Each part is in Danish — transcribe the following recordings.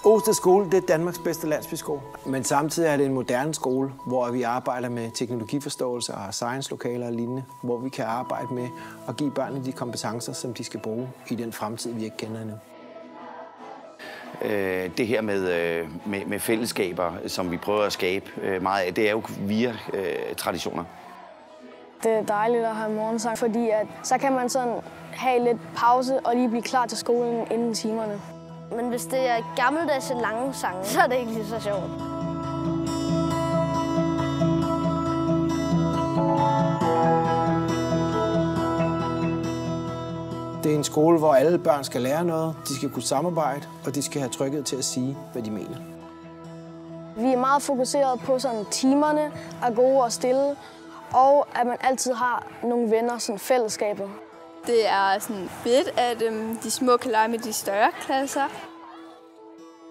Osted Skole, det er Danmarks bedste landsbyskole. Men samtidig er det en moderne skole, hvor vi arbejder med teknologiforståelse og science-lokaler og lignende, hvor vi kan arbejde med at give børnene de kompetencer, som de skal bruge i den fremtid, vi ikke kender endnu. Det her med fællesskaber, som vi prøver at skabe meget af, det er jo via traditioner. Det er dejligt at have morgensang, fordi så kan man sådan have lidt pause og lige blive klar til skolen inden timerne. Men hvis det er gammeldags lange sange, så er det ikke lige så sjovt. Det er en skole, hvor alle børn skal lære noget, de skal kunne samarbejde, og de skal have tryghed til at sige, hvad de mener. Vi er meget fokuseret på sådan timerne er gode og stille, og at man altid har nogle venner, sådan fællesskaber. Det er sådan fedt, at de små kan lege med de større klasser.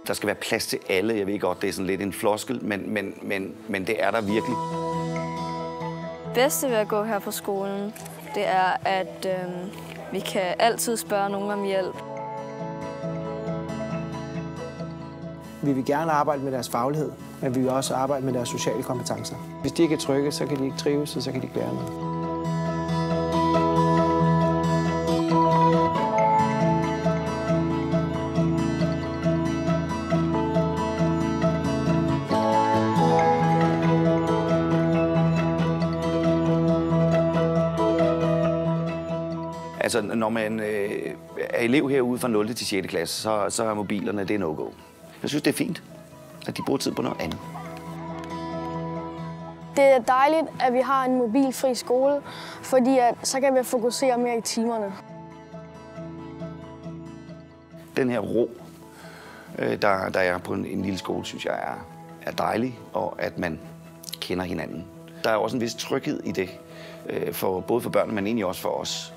Der skal være plads til alle. Jeg ved godt, det er sådan lidt en floskel, men det er der virkelig. Det bedste ved at gå her på skolen, det er, at vi kan altid spørge nogen om hjælp. Vi vil gerne arbejde med deres faglighed, men vi vil også arbejde med deres sociale kompetencer. Hvis de ikke er trygge, så kan de ikke trives, og så kan de ikke lære noget. Altså, når man er elev herude fra 0. til 6. klasse, så er mobilerne det no-go. Jeg synes, det er fint, at de bruger tid på noget andet. Det er dejligt, at vi har en mobilfri skole, fordi så kan vi fokusere mere i timerne. Den her ro, der er på en lille skole, synes jeg er dejlig, og at man kender hinanden. Der er også en vis tryghed i det, både for børnene, men egentlig også for os.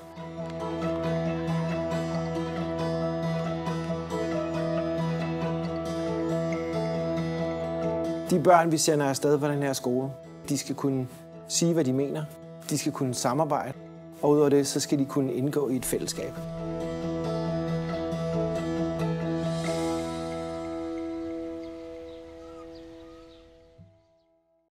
De børn, vi sender afsted på den her skole, de skal kunne sige, hvad de mener. De skal kunne samarbejde. Og udover det, så skal de kunne indgå i et fællesskab.